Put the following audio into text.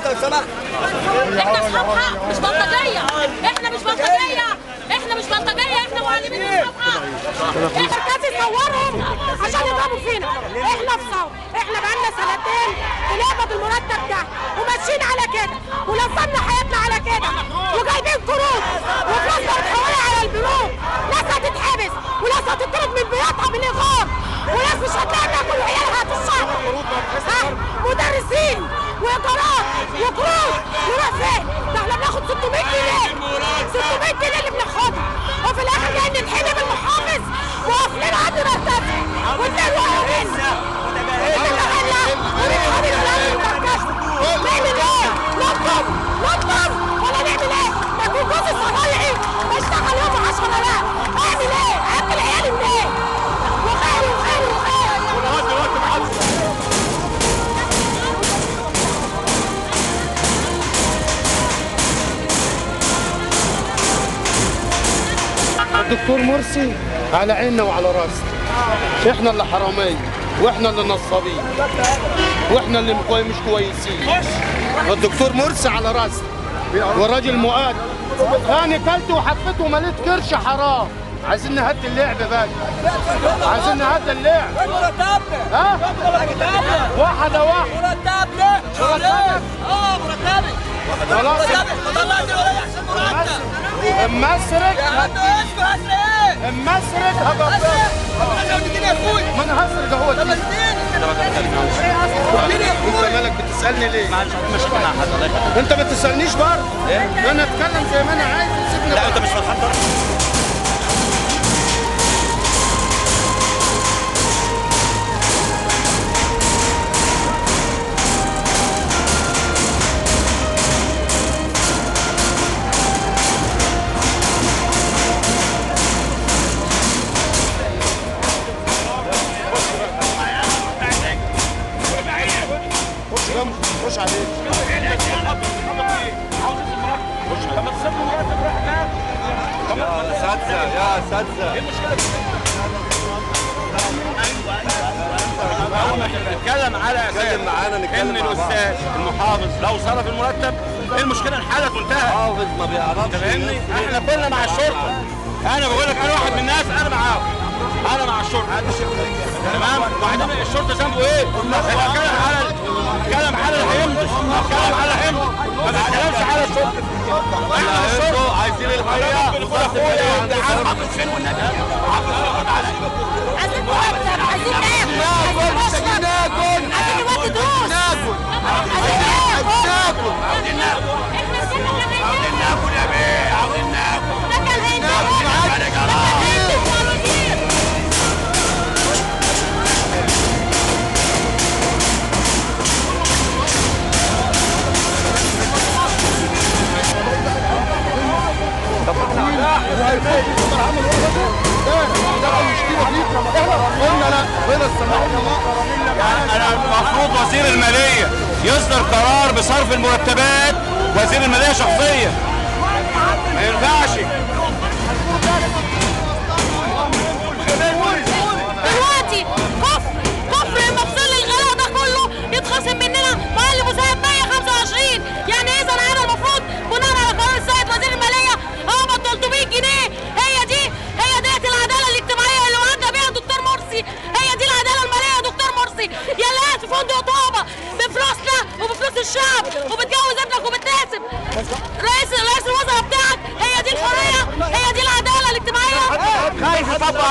لو سمحت. احنا اصحاب حق مش بلطجيه، احنا مش بلطجيه، احنا مش بلطجيه، احنا معلمين اصحاب حق. الشركات يصورهم عشان يضربوا فينا، احنا في صوت، احنا بقالنا سنتين بنقبض المرتب ده وماشيين على كده ولصمنا حياتنا على كده وجايبين قروض وفلوسنا متحوله على البنوك، ناس هتتحبس وناس هتطرد من بيوتها بالايجار وناس مش هتلاقي تاكل وعيالها في الشهر. مدرسين وايجارات وقروض نروح فين؟ ده احنا بناخد 600 جنيه 600 جنيه اللي بناخدها وفي الاخر جايين نتحلم بالمحافظ وقافلين عند مرتبنا والناس واقعين نعمل ايه؟ نطلب ولا نعمل ايه؟ ما في جوز الصنايعي بشتغل يوم 10 لا اعمل ايه؟ اكل عيالي منين؟ وخير وخير وخير. الدكتور مرسي على عيننا وعلى راسنا، احنا اللي حراميه واحنا اللي نصابين واحنا اللي مش كويسين. الدكتور مرسي على راسنا والراجل مؤدب. انا كلت وحطيت ومليت كرش حرام. عايزين نهدي اللعب بقى، عايزين نهدي اللعب. مرتبنا ها؟ واحده مرتبنا مرتبي خلاص طلعت ولا احسن مرتب. مسرك يا عم اسكت ايه؟ مسرك هبقى يا اخوي ما انا هسرق اهو. طب انت مالك بتسالني ليه؟ مش مع حد. انت ما تسالنيش برضه. انا اتكلم زي ما انا عايز وسيبني. لا انت مش فرحان. خش عليك. يا اساتذه يا اساتذه. ايه المشكله؟ نتكلم على اساس ان الاستاذ المحافظ لو صرف المرتب ايه المشكله؟ انحلت وانتهت. حافظ ما بيعرفش. فاهمني؟ احنا كلنا مع الشرطه. انا بقول لك انا واحد من الناس انا معاهم. انا مع الشرطه. تمام؟ وبعدين الشرطه ذنبه ايه؟ اتكلم على الهند، اتكلم على الهند، ما بتتكلمش على الشرطه. احنا الشرطه عايزين الحقيقه. حافظ فين والنبي؟ عايزين مرتب، عايزين ناكل، عايزين نودي دروس، عايزين ناكل يا بيه، عاوزين ناكل. انا المفروض وزير الماليه يصدر قرار بصرف المرتبات. وزير الماليه شخصيا ما ينفعش. دلوقتي كفر المفصل الغلاء ده كله يتخصم مننا مقل مساعد 125. يعني اذا انا المفروض بناء على قرار السيد وزير الماليه اقبض 300 جنيه. هي ديت العداله الاجتماعيه اللي وعدنا بيها الدكتور مرسي. هي دي العداله الماليه يا دكتور مرسي. يا اللي قاعد في فندق طابه بفلوسنا وبفلوس الشعب وبتجوز ابنك وبتناسب رئيس الوزراء بتاعك. هي دي الحريه، هي دي العداله الاجتماعيه. خايف يطبق